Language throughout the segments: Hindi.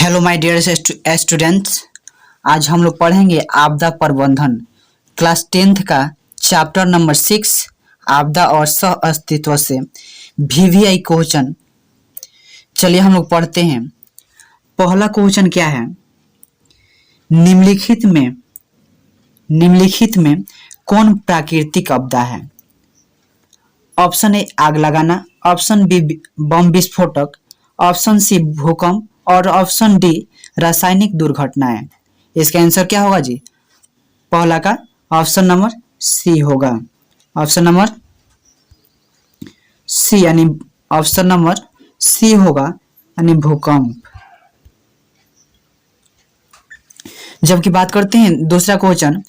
Hello my dear students. आज हम लोग पढ़ेंगे आपदा प्रबंधन क्लास 10th का चैप्टर नंबर 6 आपदा और सह अस्तित्व से वीवीआई क्वेश्चन। चलिए हम लोग पढ़ते हैं। पहला क्वेश्चन क्या है? निम्नलिखित में कौन प्राकृतिक आपदा है? ऑप्शन ए आग लगाना, ऑप्शन बी बम विस्फोटक, ऑप्शन सी भूकंप और ऑप्शन डी रासायनिक दुर्घटनाएं। इसका आंसर क्या होगा जी? पहला का ऑप्शन नंबर सी होगा। ऑप्शन नंबर सी यानी ऑप्शन नंबर सी होगा यानी भूकंप। जबकि बात करते हैं दूसरा क्वेश्चन,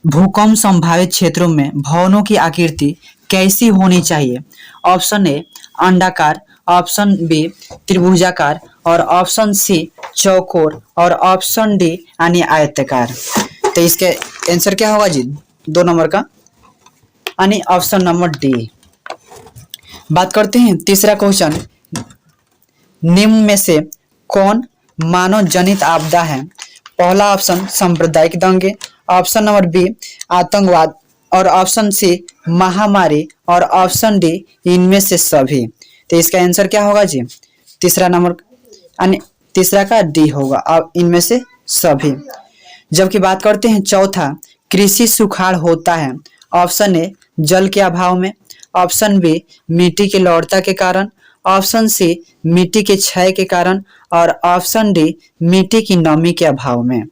भूकंप संभावित क्षेत्रों में भवनों की आकृति कैसी होनी चाहिए? ऑप्शन ए अंडाकार, ऑप्शन बी त्रिभुजाकार और ऑप्शन सी चौकोर और ऑप्शन डी यानी आयताकार। तो इसके आंसर क्या होगा जी? 2 नंबर का यानी ऑप्शन नंबर डी। बात करते हैं तीसरा क्वेश्चन, निम्न में से कौन मानव जनित आपदा है? पहला ऑप्शन सांप्रदायिक दंगे, ऑप्शन नंबर बी आतंकवाद और ऑप्शन सी महामारी और ऑप्शन डी इनमें से सभी। तो इसका आंसर क्या होगा जी? तीसरा नंबर यानी तीसरा का डी होगा, अब इनमें से सभी। जबकि बात करते हैं चौथा, कृषि सुखाड़ होता है। ऑप्शन ए जल के अभाव में, ऑप्शन बी मिट्टी की लवणता के कारण, ऑप्शन सी मिट्टी के क्षय के कारण और ऑप्शन डी मिट्टी की नमी के अभाव में।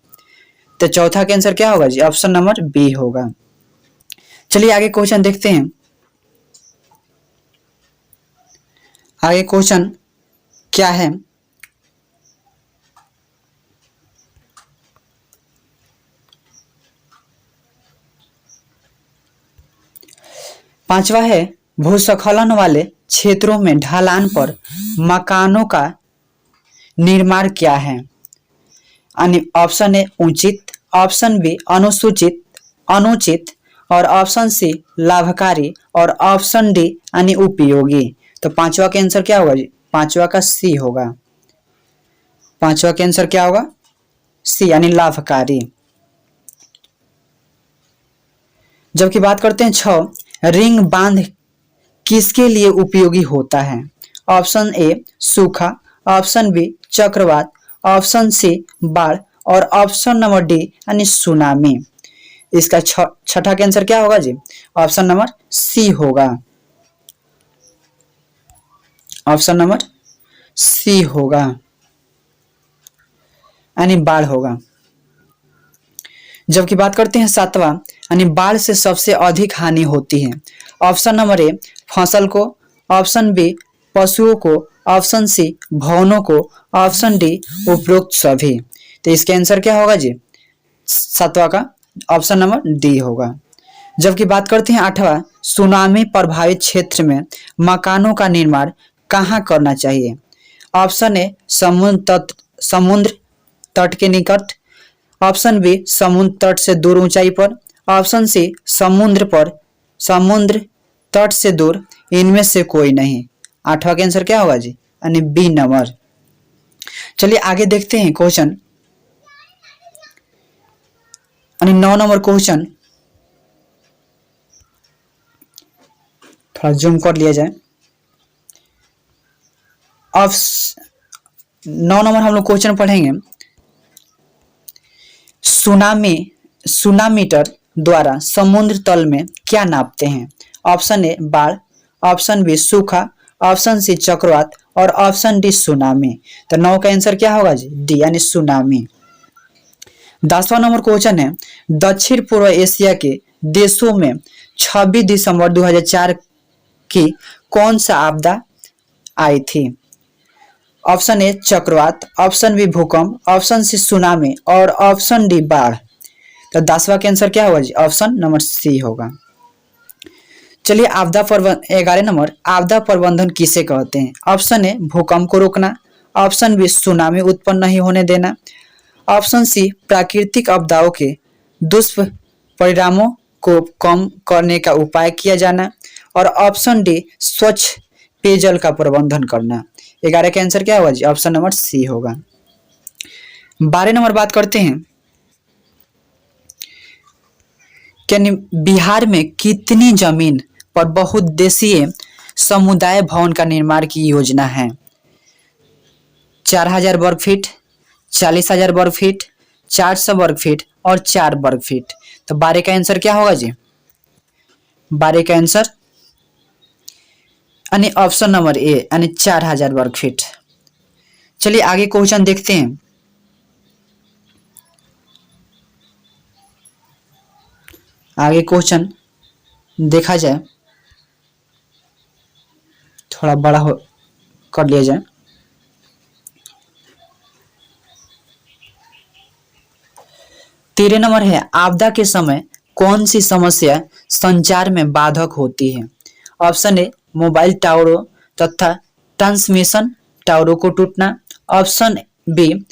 तो चौथा का आंसर क्या होगा जी? ऑप्शन नंबर बी होगा। चलिए आगे क्वेश्चन देखते हैं। आगे क्वेश्चन क्या है? पांचवा है, भूस्खलन वाले क्षेत्रों में ढलान पर मकानों का निर्माण क्या है? यानी ऑप्शन ए उचित, ऑप्शन बी अनुचित और ऑप्शन सी लाभकारी और ऑप्शन डी यानी उपयोगी। तो पांचवा का आंसर क्या होगा जी? पांचवा का सी होगा। पांचवा का आंसर क्या होगा? सी यानी लाभकारी। जबकि बात करते हैं 6, रिंग बांध किसके लिए उपयोगी होता है? ऑप्शन ए सूखा, ऑप्शन बी चक्रवात, ऑप्शन सी बाढ़ और ऑप्शन नंबर डी यानी सुनामी। इसका छठा का आंसर क्या होगा जी? ऑप्शन नंबर सी होगा। ऑप्शन नंबर सी होगा यानी बाढ़ होगा। जबकि बात करते हैं 7वां, यानी बाढ़ से सबसे अधिक हानि होती है। ऑप्शन नंबर ए फसल को, ऑप्शन बी पशुओं को, ऑप्शन सी भवनों को, ऑप्शन डी उपरोक्त सभी। तो इसका आंसर क्या होगा जी? 7वां का ऑप्शन नंबर डी होगा। जबकि बात करते हैं 8वां, सुनामी प्रभावित क्षेत्र में मकानों का निर्माण कहाँ करना चाहिए? ऑप्शन ए समुद्र तट के निकट, ऑप्शन बी समुद्र तट से दूर ऊंचाई पर, ऑप्शन सी समुद्र तट से दूर, इनमें से कोई नहीं। 8वां का आंसर क्या होगा जी? यानी बी नंबर। चलिए आगे देखते हैं क्वेश्चन, यानी 9 नंबर क्वेश्चन। थोड़ा जूम कर लिया जाए। अब 9 नंबर हम लोग क्वेश्चन पढ़ेंगे, सुनामीटर द्वारा समुद्र तल में क्या नापते हैं? ऑप्शन ए बाढ़, ऑप्शन बी सूखा, ऑप्शन सी चक्रवात और ऑप्शन डी सुनामी। तो 9 का आंसर क्या होगा जी? डी यानी सुनामी। 10वां नंबर क्वेश्चन है, दक्षिण पूर्व एशिया के देशों में 26 दिसंबर 2004 की कौन सा आपदा आई थी? ऑप्शन ए चक्रवात, ऑप्शन बी भूकंप, ऑप्शन सी सुनामी और ऑप्शन डी बाढ़। तो 10वां का आंसर क्या होगा जी? ऑप्शन नंबर सी होगा। चलिए 11 नंबर, आपदा प्रबंधन किसे कहते हैं? ऑप्शन ए भूकंप को रोकना, ऑप्शन बी सुनामी उत्पन्न नहीं होने देना, ऑप्शन सी प्राकृतिक आपदाओं के दुष्परिणामों को कम करने का उपाय किया जाना और ऑप्शन डी स्वच्छ पेयजल का प्रबंधन करना। 11 का आंसर क्या होगा जी? ऑप्शन नंबर सी होगा। 12 नंबर बात करते हैं कि बिहार में कितनी जमीन पर बहुउद्देशीय समुदाय भवन का निर्माण की योजना है? 4,000 वर्ग फीट, 40,000 वर्ग फीट, 400 वर्ग फीट और 4 वर्ग फीट। तो 12 का आंसर क्या होगा जी? 12 का आंसर यानी ऑप्शन नंबर ए यानी 4,000 वर्ग फीट। चलिए आगे क्वेश्चन देखते हैं। आगे क्वेश्चन देखा जाए, थोड़ा बड़ा हो कर लिया जाए। तेरह नंबर है, आपदा के समय कौन सी समस्या संचार में बाधक होती है? ऑप्शन ए मोबाइल टावरों तथा ट्रांसमिशन टावरों को टूटना, ऑप्शन बी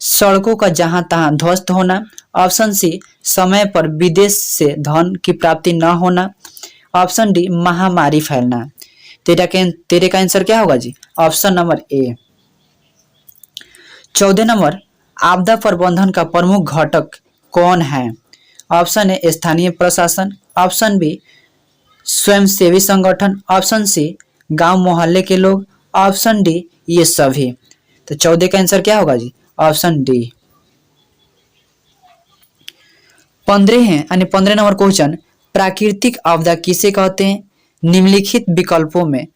सड़कों का जहां तहां ध्वस्त होना, ऑप्शन सी समय पर विदेश से धन की प्राप्ति न होना, ऑप्शन डी महामारी फैलना। तेरे का आंसर क्या होगा जी? Option number A. 14 नंबर, आपदा प्रबंधन का प्रमुख घटक कौन है? ऑप्शन ए स्थानीय प्रशासन, ऑप्शन बी स्वयंसेवी संगठन, ऑप्शन सी गांव मोहल्ले के लोग, ऑप्शन डी ये सभी। तो 14 का आंसर क्या होगा जी? Option D. 15 है यानी 15 नंबर क्वेश्चन, प्राकृतिक आपदा किसे कहते हैं? निम्नलिखित विकल्पों में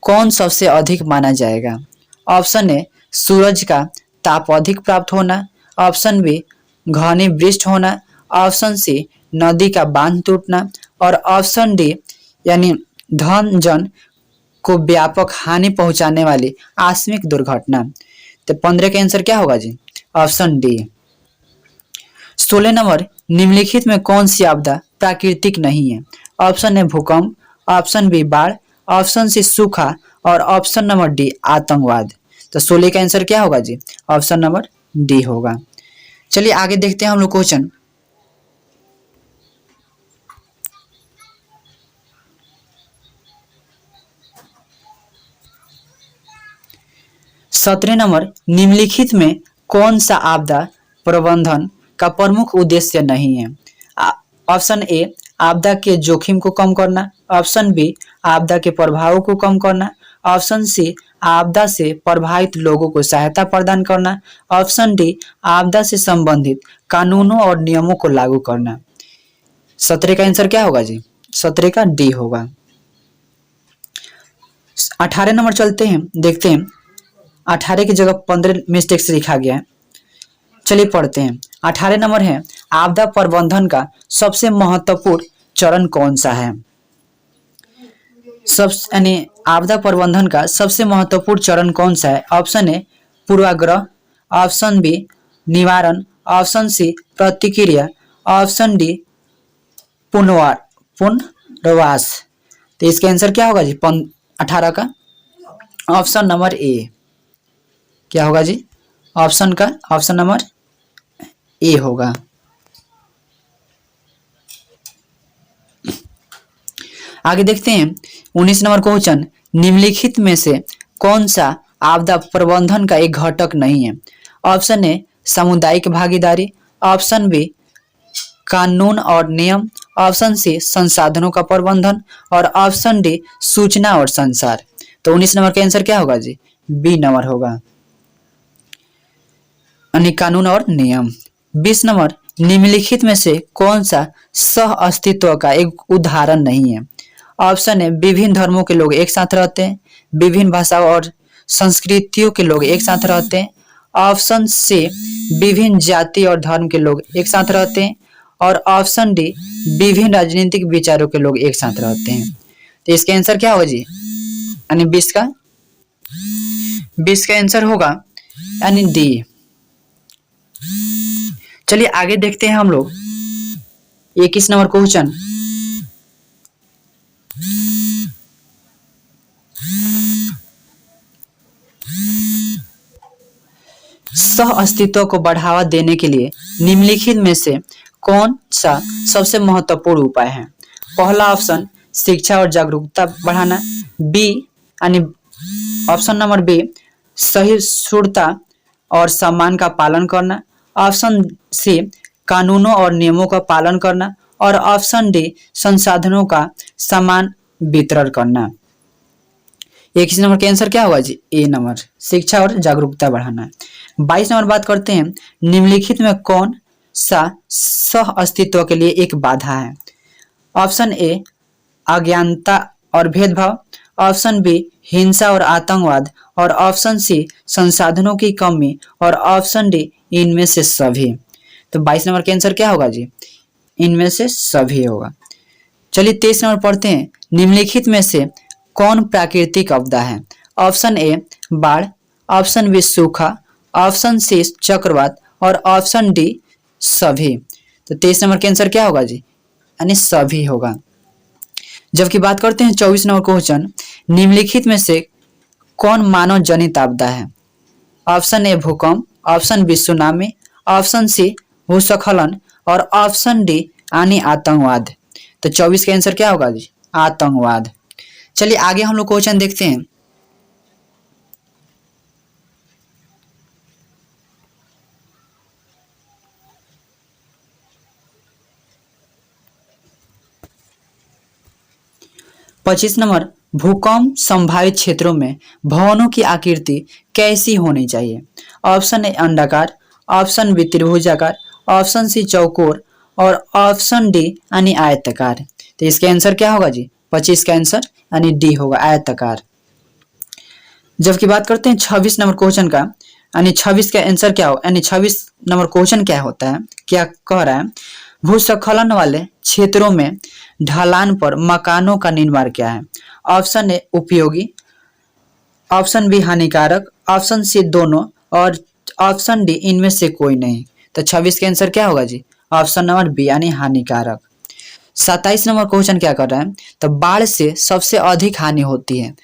कौन सबसे अधिक माना जाएगा? ऑप्शन ए सूरज का ताप अधिक प्राप्त होना, ऑप्शन बी घने वृष्टि होना, ऑप्शन सी नदी का बांध टूटना और ऑप्शन डी यानी धन जन को व्यापक हानि पहुंचाने वाली आकस्मिक दुर्घटना। तो 15 का आंसर क्या होगा जी? Option D. 16 नंबर, निम्नलिखित में कौन सी आपदा प्राकृतिक नहीं है? ऑप्शन ए भूकंप, ऑप्शन बी बाढ़, ऑप्शन सी सूखा और ऑप्शन नंबर डी आतंकवाद। तो 16 का आंसर क्या होगा जी? ऑप्शन नंबर डी होगा। चलिए आगे देखते हैं हम लोग क्वेश्चन। सत्रह नंबर, निम्नलिखित में कौन सा आपदा प्रबंधन का प्रमुख उद्देश्य नहीं है? ऑप्शन ए आपदा के जोखिम को कम करना, ऑप्शन बी आपदा के प्रभावों को कम करना, ऑप्शन सी आपदा से प्रभावित लोगों को सहायता प्रदान करना, ऑप्शन डी आपदा से संबंधित कानूनों और नियमों को लागू करना। 17 का आंसर क्या होगा जी? 17 का डी होगा। 18 नंबर चलते हैं, देखते हैं। 18 की जगह 15 मिस्टेक से लिखा गया है। चलिए पढ़ते हैं। 18 नंबर है, आपदा प्रबंधन का सबसे महत्वपूर्ण चरण कौन सा है? सब यानी आपदा प्रबंधन का सबसे महत्वपूर्ण चरण कौन सा है? ऑप्शन ए पूर्वाग्रह, ऑप्शन बी निवारण, ऑप्शन सी प्रतिक्रिया, ऑप्शन डी पुनर्वास। तो इसका आंसर क्या होगा जी? 18 का ऑप्शन नंबर ए। क्या होगा जी? ऑप्शन का ऑप्शन नंबर ए होगा। आगे देखते हैं 19 नंबर क्वेश्चन, निम्नलिखित में से कौन सा आपदा प्रबंधन का एक घटक नहीं है? ऑप्शन ए सामुदायिक भागीदारी, ऑप्शन बी कानून और नियम, ऑप्शन सी संसाधनों का प्रबंधन और ऑप्शन डी सूचना और संचार। तो 19 नंबर का आंसर क्या होगा जी? बी नंबर होगा, यानी कानून और नियम। 20 नंबर, निम्नलिखित में से कौन सा सह अस्तित्व का एक उदाहरण नहीं है? ऑप्शन है विभिन्न धर्मों के लोग एक साथ रहते हैं, विभिन्न भाषाओं और संस्कृतियों के लोग एक साथ रहते हैं, ऑप्शन सी विभिन्न जाति और धर्म के लोग एक साथ रहते हैं और ऑप्शन डी विभिन्न राजनीतिक विचारों के लोग एक साथ रहते हैं। तो इसका आंसर क्या होगा जी? यानी 20 का आंसर होगा यानी डी। चलिए आगे देखते हैं हम लोग 21 नंबर क्वेश्चन। सह अस्तित्व को बढ़ावा देने के लिए निम्नलिखित में से कौन सा सबसे महत्वपूर्ण उपाय है? पहला ऑप्शन शिक्षा और जागरूकता बढ़ाना, बी यानी ऑप्शन नंबर बी सहिष्णुता, और सम्मान का पालन करना, ऑप्शन सी कानूनों और नियमों का पालन करना, और ऑप्शन डी संसाधनों का समान वितरण करना। 21 नंबर का आंसर क्या होगा जी? ए नंबर, शिक्षा और जागरूकता बढ़ाना। 22 नंबर बात करते हैं, निम्नलिखित में कौन सा सह अस्तित्व के लिए एक बाधा है? ऑप्शन ए अज्ञानता और भेदभाव, ऑप्शन बी हिंसा और आतंकवाद, और ऑप्शन सी संसाधनों की कमी, और ऑप्शन डी इनमें से सभी। तो 22 नंबर का आंसर क्या होगा जी? इनमें से सभी होगा। चलिए 23 नंबर पढ़ते हैं, निम्नलिखित में से कौन प्राकृतिक आपदा है? ऑप्शन ए बाढ़, ऑप्शन बी सूखा, ऑप्शन सी चक्रवात, और ऑप्शन डी सभी। तो 23 नंबर का आंसर क्या होगा जी? यानी सभी होगा। जबकि बात करते हैं 24 नंबर क्वेश्चन, निम्नलिखित में से कौन मानव जनित आपदा है? ऑप्शन ए भूकंप, ऑप्शन बी सुनामी, ऑप्शन सी भूस्खलन, और ऑप्शन डी यानी आतंकवाद। तो 24 का आंसर क्या होगा जी? आतंकवाद। चलिए आगे हम लोग क्वेश्चन देखते हैं। पच्चीस नंबर, भूकंप संभावित क्षेत्रों में भवनों की आकृति कैसी होनी चाहिए? ऑप्शन ए अंडाकार, ऑप्शन बी त्रिभुजाकार, ऑप्शन सी चौकोर, और ऑप्शन डी यानी आयताकार। तो इसका आंसर क्या होगा जी? 25 का आंसर यानी डी होगा, आयताकार। जबकि बात करते हैं 26 नंबर क्वेश्चन का, यानी 26 का आंसर क्या हो, यानी 26 नंबर क्वेश्चन क्या होता है, क्या कह रहा है? भूस्खलन वाले क्षेत्रों में ढलान पर मकानों का निर्माण क्या है? ऑप्शन ए उपयोगी, ऑप्शन बी हानिकारक, ऑप्शन सी दोनों, और ऑप्शन डी इनमें से कोई नहीं। तो 26 का आंसर क्या होगा जी? ऑप्शन नंबर बी यानी हानिकारक। 27 नंबर क्वेश्चन क्या कर रहा है? तो बाढ़ से सबसे अधिक हानि होती है।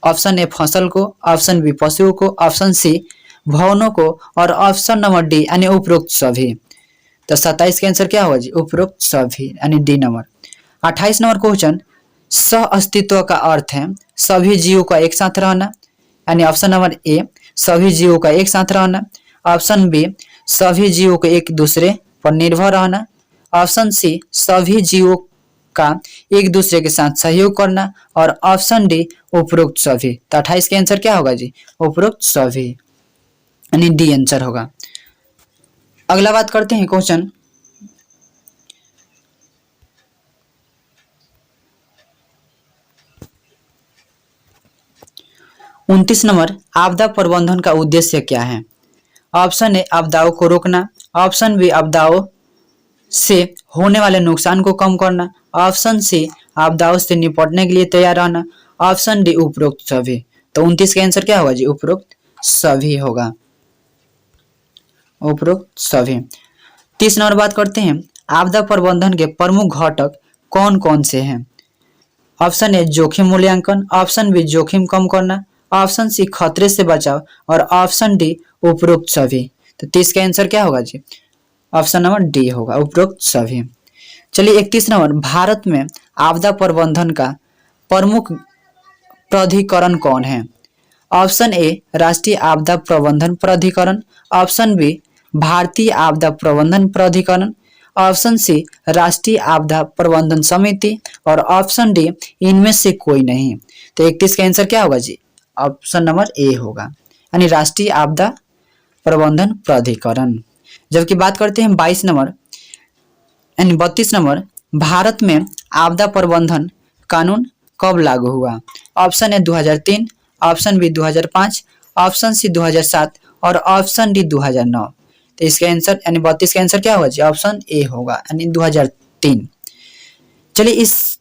ऑप्शन ए फसल को, ऑप्शन बी पशुओं को, ऑप्शन सी भवनों को, और ऑप्शन नंबर डी यानी उपरोक्त सभी। तो 27 का आंसर क्या होगा जी? उपरोक्त सभी यानी डी नंबर। 28 नंबर क्वेश्चन, सह अस्तित्व का अर्थ है सभी जीवों का एक साथ रहना, यानी ऑप्शन नंबर ए सभी जीवों का एक साथ रहना, ऑप्शन बी सभी जीवों को एक दूसरे पर निर्भर रहना, ऑप्शन सी सभी जीवों का एक दूसरे के साथ सहयोग करना, और ऑप्शन डी उपरोक्त सभी। तो 28 का आंसर क्या होगा जी? उपरोक्त सभी यानी डी आंसर होगा। अगला बात करते हैं क्वेश्चन, उनतीस नंबर, आपदा प्रबंधन का उद्देश्य क्या है? ऑप्शन ए आपदाओं को रोकना, ऑप्शन बी आपदाओं से होने वाले नुकसान को कम करना, ऑप्शन सी आपदाओं से निपटने के लिए तैयार रहना, ऑप्शन डी उपरोक्त सभी। तो 29 का आंसर क्या होगा जी? उपरोक्त सभी होगा, उपरोक्त सभी। 30 नंबर बात करते हैं, आपदा प्रबंधन के प्रमुख घटक कौन कौन से हैं? ऑप्शन ए जोखिम मूल्यांकन, ऑप्शन बी जोखिम कम करना, ऑप्शन सी खतरे से बचाव, और ऑप्शन डी उपरोक्त सभी। तो 30 का आंसर क्या होगा जी? ऑप्शन नंबर डी होगा, उपरोक्त सभी। चलिए 31 नंबर, भारत में आपदा प्रबंधन का प्रमुख प्राधिकरण कौन है? ऑप्शन ए राष्ट्रीय आपदा प्रबंधन प्राधिकरण, ऑप्शन बी भारतीय आपदा प्रबंधन प्राधिकरण, ऑप्शन सी राष्ट्रीय आपदा प्रबंधन समिति, और ऑप्शन डी इनमें से कोई नहीं। तो 31 का आंसर क्या होगा जी? ऑप्शन नंबर ए होगा, यानी राष्ट्रीय आपदा प्रबंधन प्राधिकरण। जबकि बात करते हैं 22 नंबर यानी 32 नंबर, भारत में आपदा प्रबंधन कानून कब लागू हुआ? Option a 2003, option b 2005, option c 2007, और ऑप्शन डी 2009। तो इसका आंसर यानी 32 का आंसर क्या होगा जी? ऑप्शन ए होगा, यानी 2003। चलिए इस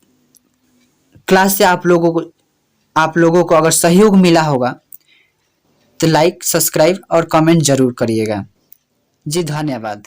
क्लास से आप लोगों को अगर सहयोग मिला होगा तो लाइक, सब्सक्राइब और कमेंट जरूर करिएगा जी। धन्यवाद।